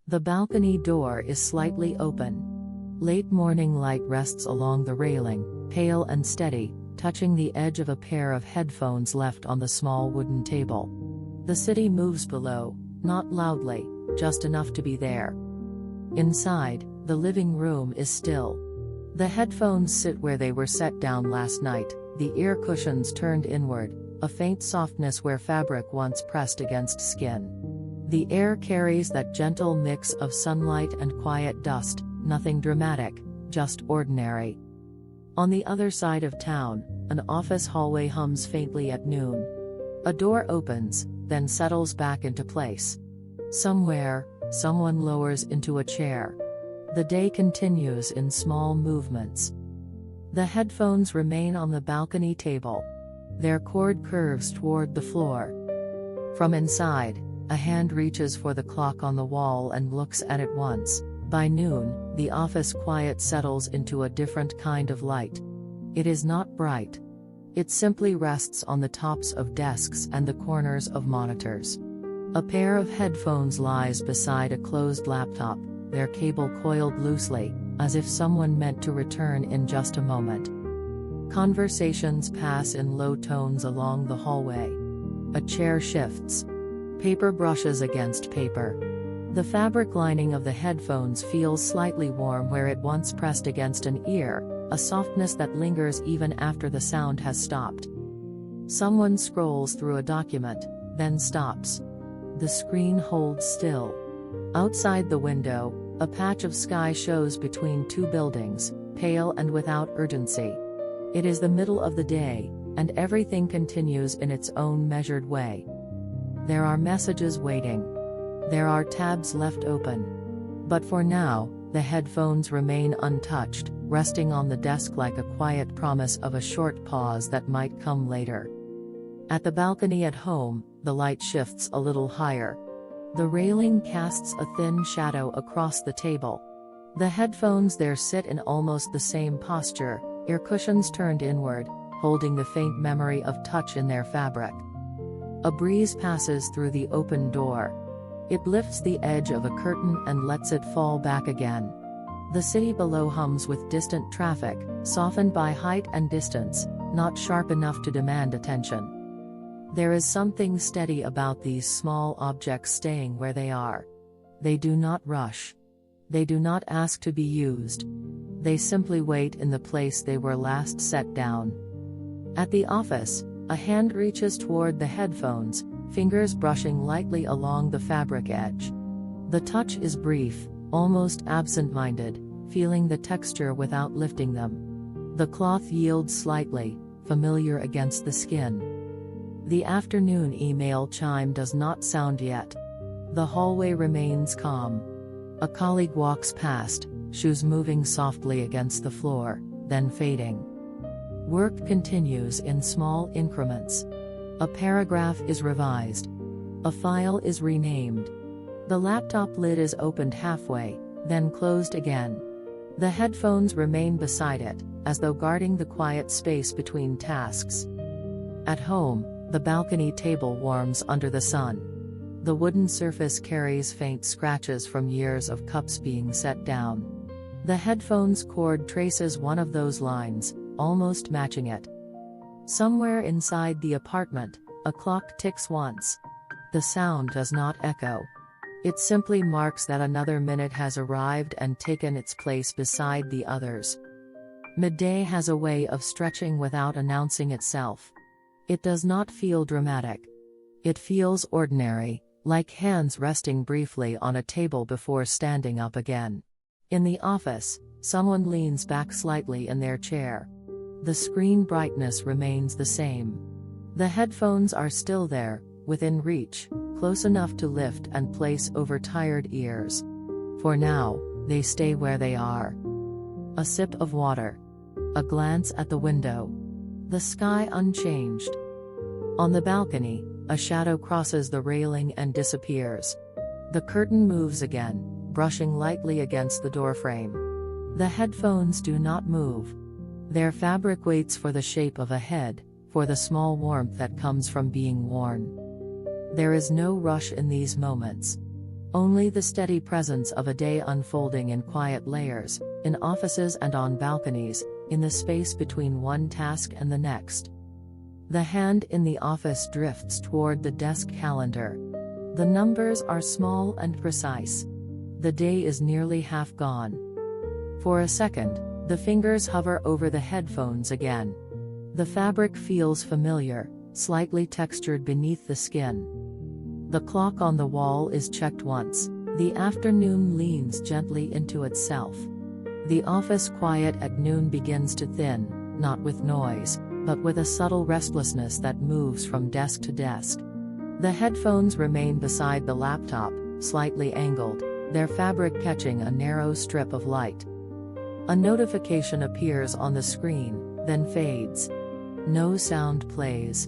The balcony door is slightly open. Late morning light rests along the railing, pale and steady, touching the edge of a pair of headphones left on the small wooden table. The city moves below, not loudly, just enough to be there. Inside, the living room is still. The headphones sit where they were set down last night, the ear cushions turned inward, a faint softness where fabric once pressed against skin. The air carries that gentle mix of sunlight and quiet dust, nothing dramatic, just ordinary. On the other side of town, an office hallway hums faintly at noon. A door opens, then settles back into place. Somewhere, someone lowers into a chair. The day continues in small movements. The headphones remain on the balcony table. Their cord curves toward the floor. From inside, a hand reaches for the clock on the wall and looks at it once. By noon, the office quiet settles into a different kind of light. It is not bright. It simply rests on the tops of desks and the corners of monitors. A pair of headphones lies beside a closed laptop, their cable coiled loosely, as if someone meant to return in just a moment. Conversations pass in low tones along the hallway. A chair shifts. Paper brushes against paper. The fabric lining of the headphones feels slightly warm where it once pressed against an ear, a softness that lingers even after the sound has stopped. Someone scrolls through a document, then stops. The screen holds still. Outside the window, a patch of sky shows between two buildings, pale and without urgency. It is the middle of the day, and everything continues in its own measured way. There are messages waiting. There are tabs left open. But for now, the headphones remain untouched, resting on the desk like a quiet promise of a short pause that might come later. At the balcony at home, the light shifts a little higher. The railing casts a thin shadow across the table. The headphones there sit in almost the same posture, ear cushions turned inward, holding the faint memory of touch in their fabric. A breeze passes through the open door. It lifts the edge of a curtain and lets it fall back again. The city below hums with distant traffic, softened by height and distance, not sharp enough to demand attention. There is something steady about these small objects staying where they are. They do not rush. They do not ask to be used. They simply wait in the place they were last set down. At the office, a hand reaches toward the headphones, fingers brushing lightly along the fabric edge. The touch is brief, almost absent-minded, feeling the texture without lifting them. The cloth yields slightly, familiar against the skin. The afternoon email chime does not sound yet. The hallway remains calm. A colleague walks past, shoes moving softly against the floor, then fading. Work continues in small increments. A paragraph is revised. A file is renamed. The laptop lid is opened halfway, then closed again. The headphones remain beside it, as though guarding the quiet space between tasks. At home, the balcony table warms under the sun. The wooden surface carries faint scratches from years of cups being set down. The headphones cord traces one of those lines, almost matching it. Somewhere inside the apartment, a clock ticks once. The sound does not echo. It simply marks that another minute has arrived and taken its place beside the others. Midday has a way of stretching without announcing itself. It does not feel dramatic. It feels ordinary, like hands resting briefly on a table before standing up again. In the office, someone leans back slightly in their chair. The screen brightness remains the same. The headphones are still there, within reach, close enough to lift and place over tired ears. For now, they stay where they are. A sip of water. A glance at the window. The sky unchanged. On the balcony, a shadow crosses the railing and disappears. The curtain moves again, brushing lightly against the doorframe. The headphones do not move. Their fabric waits for the shape of a head, for the small warmth that comes from being worn. There is no rush in these moments. Only the steady presence of a day unfolding in quiet layers, in offices and on balconies, in the space between one task and the next. The hand in the office drifts toward the desk calendar. The numbers are small and precise. The day is nearly half gone. For a second, the fingers hover over the headphones again. The fabric feels familiar, slightly textured beneath the skin. The clock on the wall is checked once. The afternoon leans gently into itself. The office quiet at noon begins to thin, not with noise, but with a subtle restlessness that moves from desk to desk. The headphones remain beside the laptop, slightly angled, their fabric catching a narrow strip of light. A notification appears on the screen, then fades. No sound plays.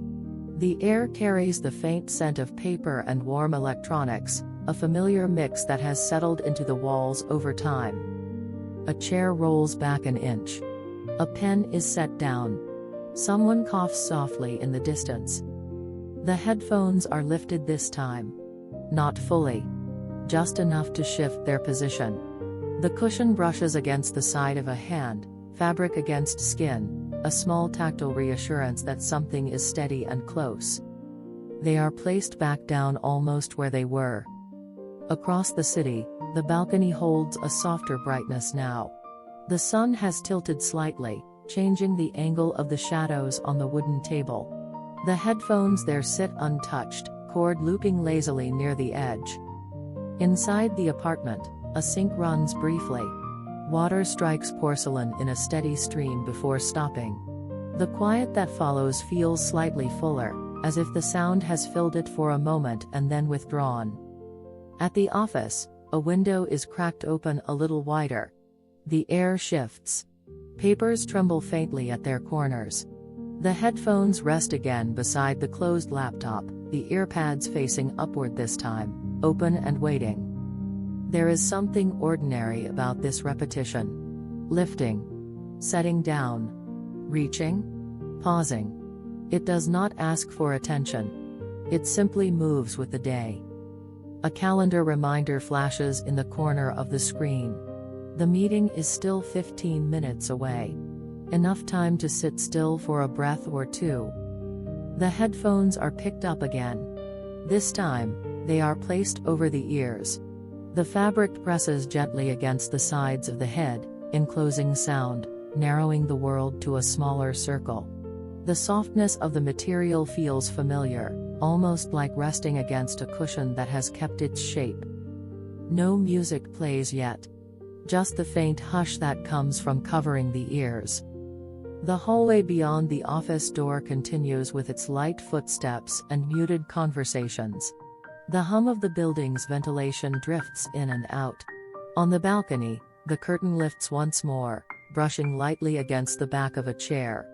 The air carries the faint scent of paper and warm electronics, a familiar mix that has settled into the walls over time. A chair rolls back an inch. A pen is set down. Someone coughs softly in the distance. The headphones are lifted this time. Not fully. Just enough to shift their position. The cushion brushes against the side of a hand, fabric against skin, a small tactile reassurance that something is steady and close. They are placed back down almost where they were. Across the city, the balcony holds a softer brightness now. The sun has tilted slightly, changing the angle of the shadows on the wooden table. The headphones there sit untouched, cord looping lazily near the edge. Inside the apartment, a sink runs briefly. Water strikes porcelain in a steady stream before stopping. The quiet that follows feels slightly fuller, as if the sound has filled it for a moment and then withdrawn. At the office, a window is cracked open a little wider. The air shifts. Papers tremble faintly at their corners. The headphones rest again beside the closed laptop, the earpads facing upward this time, open and waiting. There is something ordinary about this repetition. Lifting. Setting down. Reaching. Pausing. It does not ask for attention. It simply moves with the day. A calendar reminder flashes in the corner of the screen. The meeting is still 15 minutes away. Enough time to sit still for a breath or two. The headphones are picked up again. This time, they are placed over the ears. The fabric presses gently against the sides of the head, enclosing sound, narrowing the world to a smaller circle. The softness of the material feels familiar, almost like resting against a cushion that has kept its shape. No music plays yet. Just the faint hush that comes from covering the ears. The hallway beyond the office door continues with its light footsteps and muted conversations. The hum of the building's ventilation drifts in and out. On the balcony, the curtain lifts once more, brushing lightly against the back of a chair.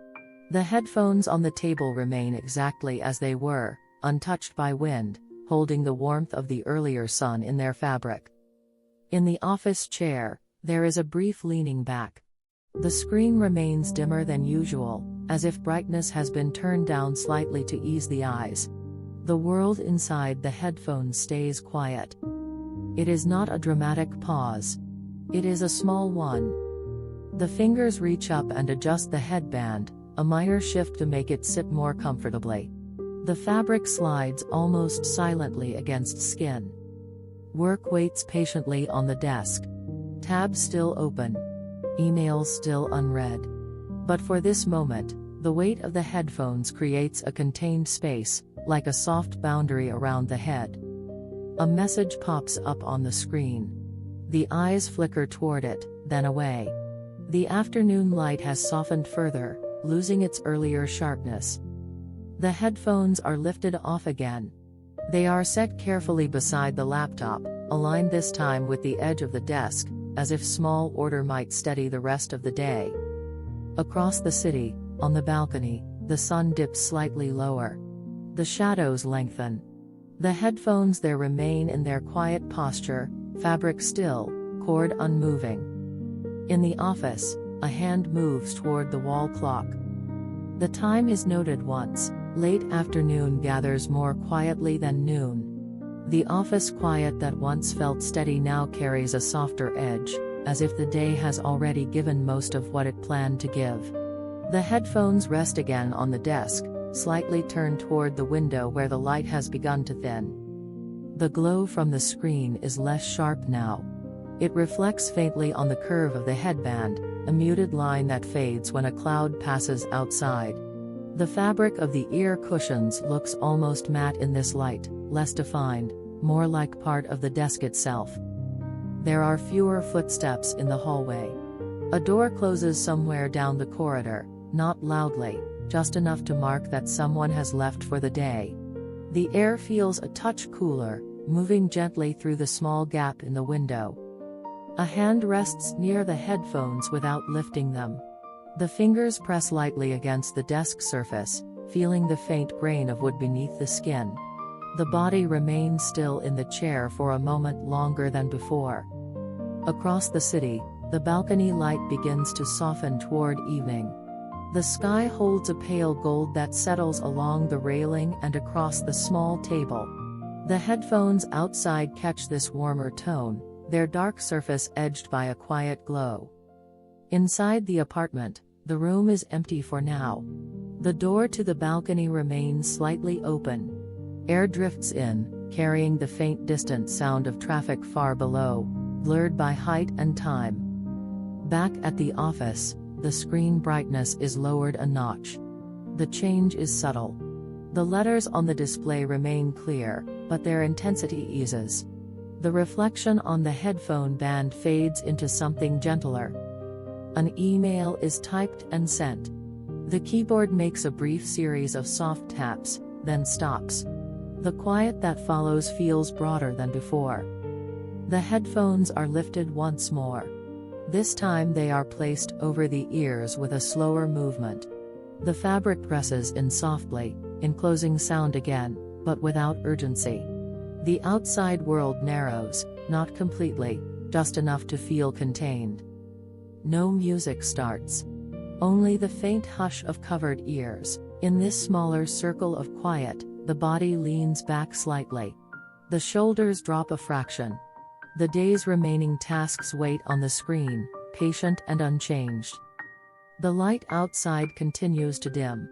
The headphones on the table remain exactly as they were, untouched by wind, holding the warmth of the earlier sun in their fabric. In the office chair, there is a brief leaning back. The screen remains dimmer than usual, as if brightness has been turned down slightly to ease the eyes. The world inside the headphones stays quiet. It is not a dramatic pause. It is a small one. The fingers reach up and adjust the headband, a minor shift to make it sit more comfortably. The fabric slides almost silently against skin. Work waits patiently on the desk. Tabs still open. Emails still unread. But for this moment, the weight of the headphones creates a contained space, like a soft boundary around the head. A message pops up on the screen. The eyes flicker toward it, then away. The afternoon light has softened further, losing its earlier sharpness. The headphones are lifted off again. They are set carefully beside the laptop, aligned this time with the edge of the desk, as if small order might steady the rest of the day. Across the city, on the balcony, the sun dips slightly lower. The shadows lengthen. The headphones there remain in their quiet posture, fabric still, cord unmoving. In the office, a hand moves toward the wall clock. The time is noted once. Late afternoon gathers more quietly than noon. The office quiet that once felt steady now carries a softer edge, as if the day has already given most of what it planned to give. The headphones rest again on the desk, slightly turned toward the window where the light has begun to thin. The glow from the screen is less sharp now. It reflects faintly on the curve of the headband, a muted line that fades when a cloud passes outside. The fabric of the ear cushions looks almost matte in this light, less defined, more like part of the desk itself. There are fewer footsteps in the hallway. A door closes somewhere down the corridor, not loudly, just enough to mark that someone has left for the day. The air feels a touch cooler, moving gently through the small gap in the window. A hand rests near the headphones without lifting them. The fingers press lightly against the desk surface, feeling the faint grain of wood beneath the skin. The body remains still in the chair for a moment longer than before. Across the city, the balcony light begins to soften toward evening. The sky holds a pale gold that settles along the railing and across the small table. The headphones outside catch this warmer tone, their dark surface edged by a quiet glow. Inside the apartment, the room is empty for now. The door to the balcony remains slightly open. Air drifts in, carrying the faint distant sound of traffic far below, blurred by height and time. Back at the office, the screen brightness is lowered a notch. The change is subtle. The letters on the display remain clear, but their intensity eases. The reflection on the headphone band fades into something gentler. An email is typed and sent. The keyboard makes a brief series of soft taps, then stops. The quiet that follows feels broader than before. The headphones are lifted once more. This time they are placed over the ears with a slower movement. The fabric presses in softly, enclosing sound again, but without urgency. The outside world narrows, not completely, just enough to feel contained. No music starts. Only the faint hush of covered ears. In this smaller circle of quiet, the body leans back slightly. The shoulders drop a fraction. The day's remaining tasks wait on the screen, patient and unchanged. The light outside continues to dim.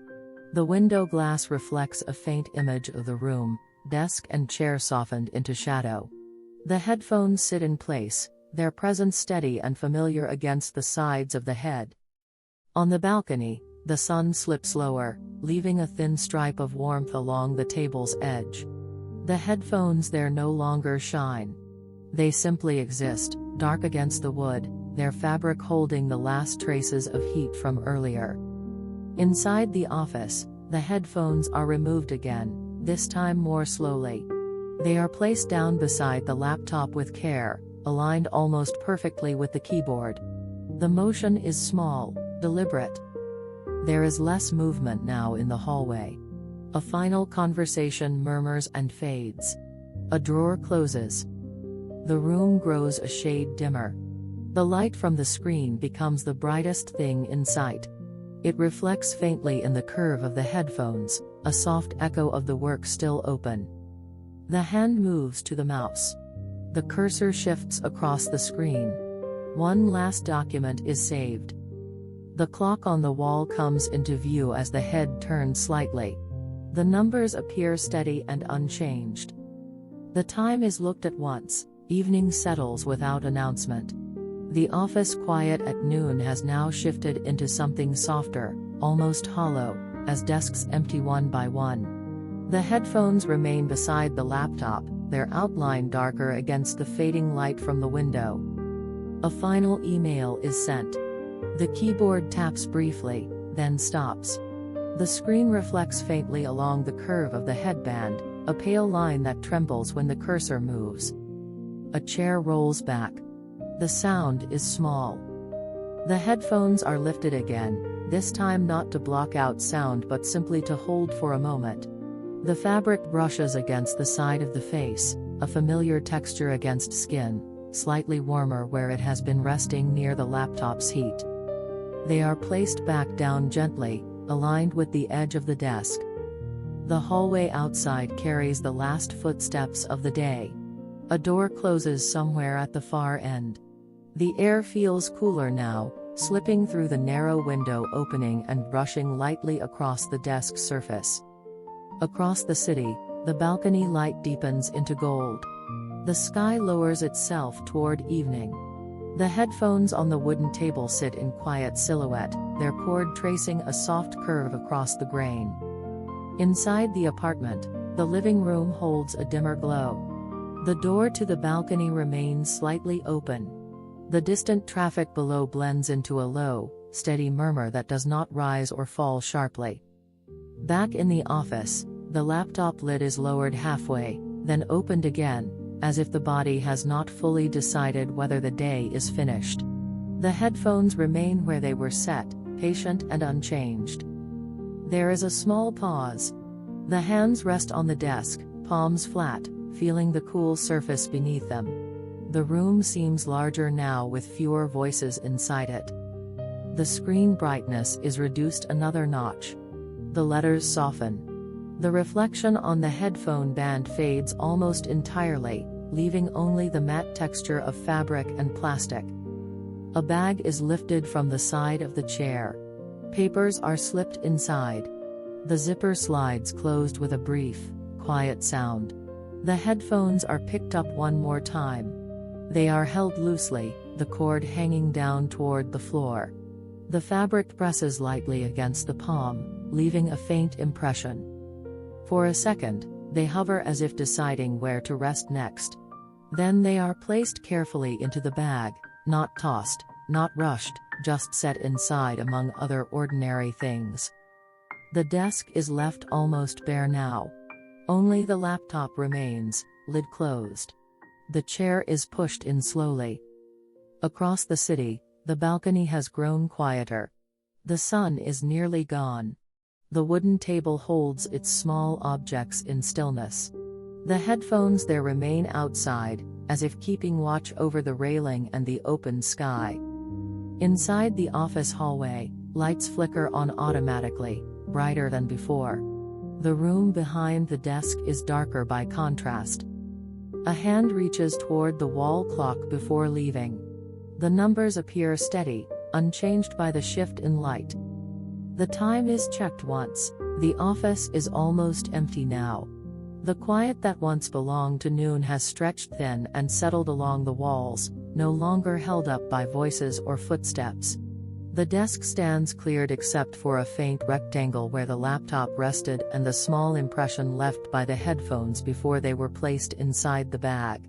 The window glass reflects a faint image of the room, desk and chair softened into shadow. The headphones sit in place, their presence steady and familiar against the sides of the head. On the balcony, the sun slips lower, leaving a thin stripe of warmth along the table's edge. The headphones there no longer shine. They simply exist, dark against the wood, their fabric holding the last traces of heat from earlier. Inside the office, the headphones are removed again, this time more slowly. They are placed down beside the laptop with care, aligned almost perfectly with the keyboard. The motion is small, deliberate. There is less movement now in the hallway. A final conversation murmurs and fades. A drawer closes. The room grows a shade dimmer. The light from the screen becomes the brightest thing in sight. It reflects faintly in the curve of the headphones, a soft echo of the work still open. The hand moves to the mouse. The cursor shifts across the screen. One last document is saved. The clock on the wall comes into view as the head turns slightly. The numbers appear steady and unchanged. The time is looked at once. Evening settles without announcement. The office quiet at noon has now shifted into something softer, almost hollow, as desks empty one by one. The headphones remain beside the laptop, their outline darker against the fading light from the window. A final email is sent. The keyboard taps briefly, then stops. The screen reflects faintly along the curve of the headband, a pale line that trembles when the cursor moves. A chair rolls back. The sound is small. The headphones are lifted again, this time not to block out sound but simply to hold for a moment. The fabric brushes against the side of the face, a familiar texture against skin, slightly warmer where it has been resting near the laptop's heat. They are placed back down gently, aligned with the edge of the desk. The hallway outside carries the last footsteps of the day. A door closes somewhere at the far end. The air feels cooler now, slipping through the narrow window opening and brushing lightly across the desk surface. Across the city, the balcony light deepens into gold. The sky lowers itself toward evening. The headphones on the wooden table sit in quiet silhouette, their cord tracing a soft curve across the grain. Inside the apartment, the living room holds a dimmer glow. The door to the balcony remains slightly open. The distant traffic below blends into a low, steady murmur that does not rise or fall sharply. Back in the office, the laptop lid is lowered halfway, then opened again, as if the body has not fully decided whether the day is finished. The headphones remain where they were set, patient and unchanged. There is a small pause. The hands rest on the desk, palms flat, feeling the cool surface beneath them. The room seems larger now with fewer voices inside it. The screen brightness is reduced another notch. The letters soften. The reflection on the headphone band fades almost entirely, leaving only the matte texture of fabric and plastic. A bag is lifted from the side of the chair. Papers are slipped inside. The zipper slides closed with a brief, quiet sound. The headphones are picked up one more time. They are held loosely, the cord hanging down toward the floor. The fabric presses lightly against the palm, leaving a faint impression. For a second, they hover as if deciding where to rest next. Then they are placed carefully into the bag, not tossed, not rushed, just set inside among other ordinary things. The desk is left almost bare now. Only the laptop remains, lid closed. The chair is pushed in slowly. Across the city, the balcony has grown quieter. The sun is nearly gone. The wooden table holds its small objects in stillness. The headphones there remain outside, as if keeping watch over the railing and the open sky. Inside the office hallway, lights flicker on automatically, brighter than before. The room behind the desk is darker by contrast. A hand reaches toward the wall clock before leaving. The numbers appear steady, unchanged by the shift in light. The time is checked once. The office is almost empty now. The quiet that once belonged to noon has stretched thin and settled along the walls, no longer held up by voices or footsteps. The desk stands cleared except for a faint rectangle where the laptop rested and the small impression left by the headphones before they were placed inside the bag.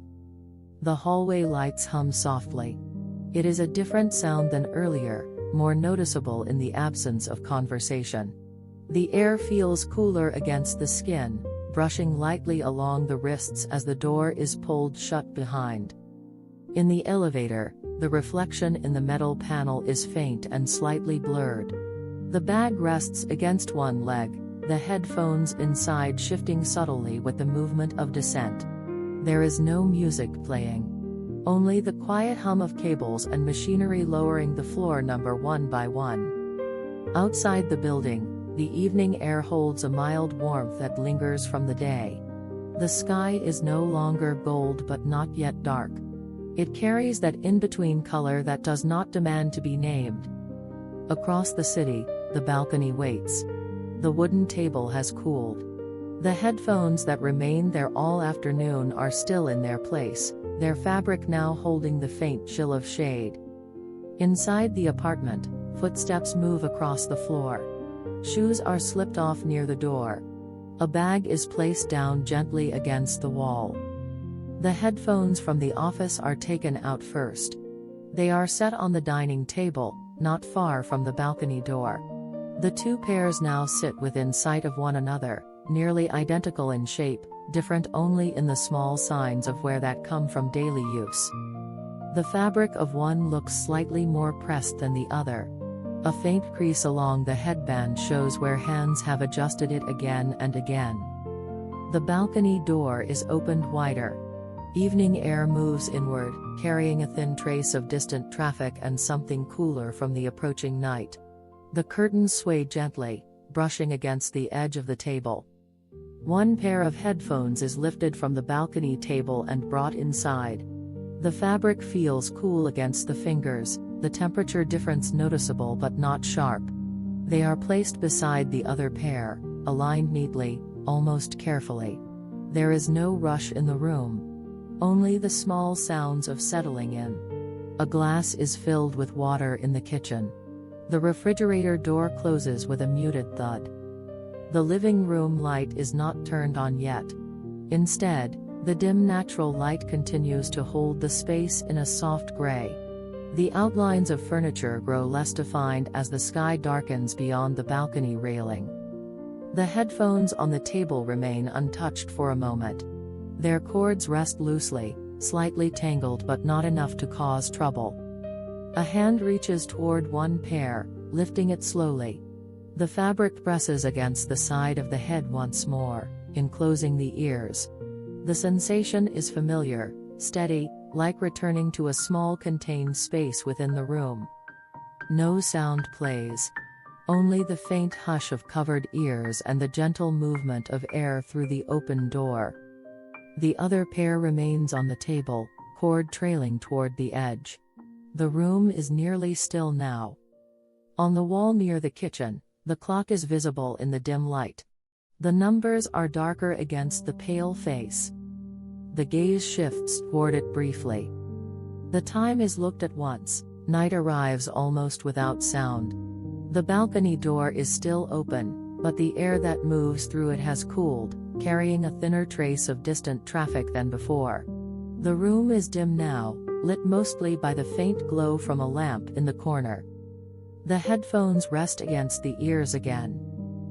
The hallway lights hum softly. It is a different sound than earlier, more noticeable in the absence of conversation. The air feels cooler against the skin, brushing lightly along the wrists as the door is pulled shut behind. In the elevator, the reflection in the metal panel is faint and slightly blurred. The bag rests against one leg, the headphones inside shifting subtly with the movement of descent. There is no music playing. Only the quiet hum of cables and machinery lowering the floor number one by one. Outside the building, the evening air holds a mild warmth that lingers from the day. The sky is no longer gold but not yet dark. It carries that in-between color that does not demand to be named. Across the city, the balcony waits. The wooden table has cooled. The headphones that remained there all afternoon are still in their place, their fabric now holding the faint chill of shade. Inside the apartment, footsteps move across the floor. Shoes are slipped off near the door. A bag is placed down gently against the wall. The headphones from the office are taken out first. They are set on the dining table, not far from the balcony door. The two pairs now sit within sight of one another, nearly identical in shape, different only in the small signs of where that come from daily use. The fabric of one looks slightly more pressed than the other. A faint crease along the headband shows where hands have adjusted it again and again. The balcony door is opened wider. Evening air moves inward, carrying a thin trace of distant traffic and something cooler from the approaching night. The curtains sway gently, brushing against the edge of the table. One pair of headphones is lifted from the balcony table and brought inside. The fabric feels cool against the fingers, the temperature difference noticeable but not sharp. They are placed beside the other pair, aligned neatly, almost carefully. There is no rush in the room. Only the small sounds of settling in. A glass is filled with water in the kitchen. The refrigerator door closes with a muted thud. The living room light is not turned on yet. Instead, the dim natural light continues to hold the space in a soft gray. The outlines of furniture grow less defined as the sky darkens beyond the balcony railing. The headphones on the table remain untouched for a moment. Their cords rest loosely, slightly tangled but not enough to cause trouble. A hand reaches toward one pair, lifting it slowly. The fabric presses against the side of the head once more, enclosing the ears. The sensation is familiar, steady, like returning to a small contained space within the room. No sound plays. Only the faint hush of covered ears and the gentle movement of air through the open door. The other pair remains on the table, cord trailing toward the edge. The room is nearly still now. On the wall near the kitchen, the clock is visible in the dim light. The numbers are darker against the pale face. The gaze shifts toward it briefly. The time is looked at once. Night arrives almost without sound. The balcony door is still open, but the air that moves through it has cooled, carrying a thinner trace of distant traffic than before. The room is dim now, lit mostly by the faint glow from a lamp in the corner. The headphones rest against the ears again.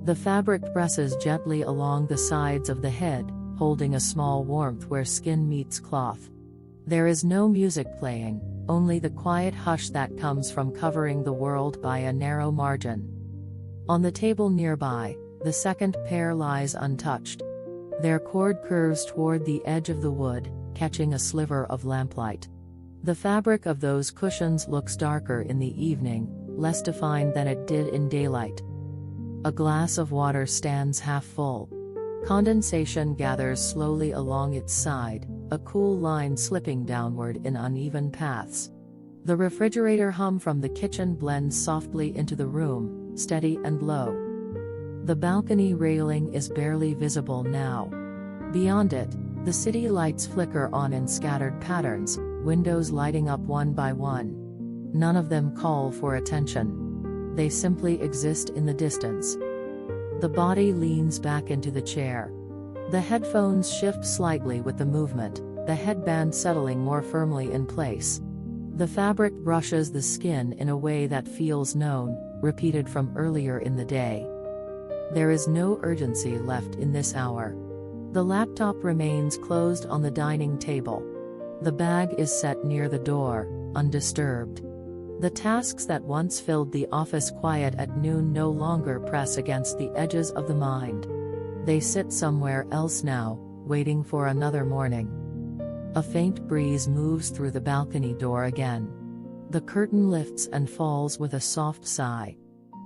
The fabric presses gently along the sides of the head, holding a small warmth where skin meets cloth. There is no music playing, only the quiet hush that comes from covering the world by a narrow margin. On the table nearby, the second pair lies untouched. Their cord curves toward the edge of the wood, catching a sliver of lamplight. The fabric of those cushions looks darker in the evening, less defined than it did in daylight. A glass of water stands half full. Condensation gathers slowly along its side, a cool line slipping downward in uneven paths. The refrigerator hum from the kitchen blends softly into the room, steady and low. The balcony railing is barely visible now. Beyond it, the city lights flicker on in scattered patterns, windows lighting up one by one. None of them call for attention. They simply exist in the distance. The body leans back into the chair. The headphones shift slightly with the movement, the headband settling more firmly in place. The fabric brushes the skin in a way that feels known, repeated from earlier in the day. There is no urgency left in this hour. The laptop remains closed on the dining table. The bag is set near the door, undisturbed. The tasks that once filled the office quiet at noon no longer press against the edges of the mind. They sit somewhere else now, waiting for another morning. A faint breeze moves through the balcony door again. The curtain lifts and falls with a soft sigh.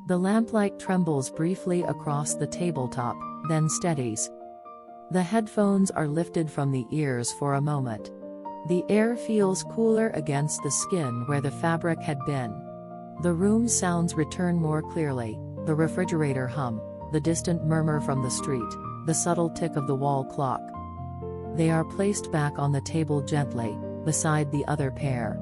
The lamplight trembles briefly across the tabletop, then steadies. The headphones are lifted from the ears for a moment. The air feels cooler against the skin where the fabric had been. The room sounds return more clearly, the refrigerator hum, the distant murmur from the street, the subtle tick of the wall clock. They are placed back on the table gently, beside the other pair.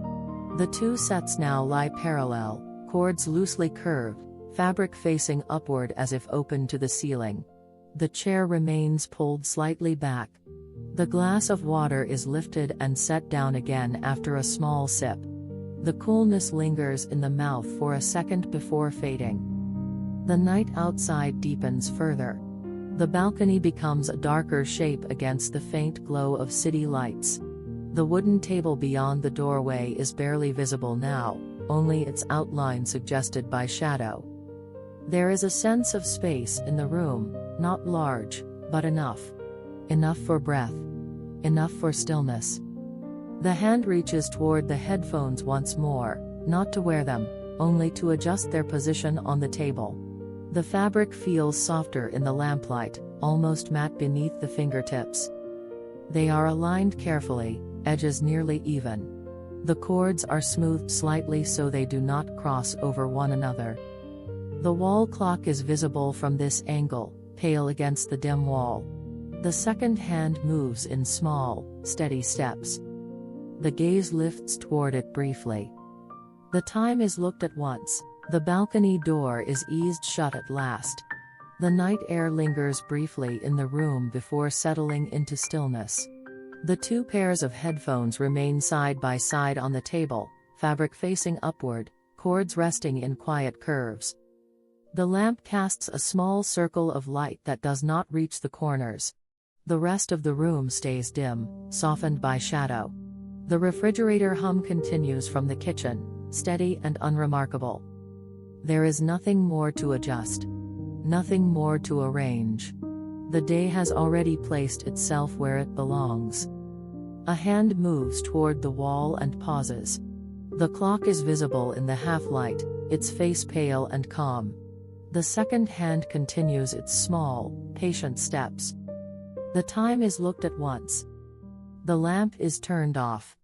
The two sets now lie parallel, cords loosely curved, fabric facing upward as if open to the ceiling. The chair remains pulled slightly back. The glass of water is lifted and set down again after a small sip. The coolness lingers in the mouth for a second before fading. The night outside deepens further. The balcony becomes a darker shape against the faint glow of city lights. The wooden table beyond the doorway is barely visible now, only its outline suggested by shadow. There is a sense of space in the room, not large, but enough. Enough for breath. Enough for stillness. The hand reaches toward the headphones once more, not to wear them, only to adjust their position on the table. The fabric feels softer in the lamplight, almost matte beneath the fingertips. They are aligned carefully, edges nearly even. The cords are smoothed slightly so they do not cross over one another. The wall clock is visible from this angle, pale against the dim wall. The second hand moves in small, steady steps. The gaze lifts toward it briefly. The time is looked at once. The balcony door is eased shut at last. The night air lingers briefly in the room before settling into stillness. The two pairs of headphones remain side by side on the table, fabric facing upward, cords resting in quiet curves. The lamp casts a small circle of light that does not reach the corners. The rest of the room stays dim, softened by shadow. The refrigerator hum continues from the kitchen, steady and unremarkable. There is nothing more to adjust. Nothing more to arrange. The day has already placed itself where it belongs. A hand moves toward the wall and pauses. The clock is visible in the half-light, its face pale and calm. The second hand continues its small, patient steps. The time is looked at once. The lamp is turned off,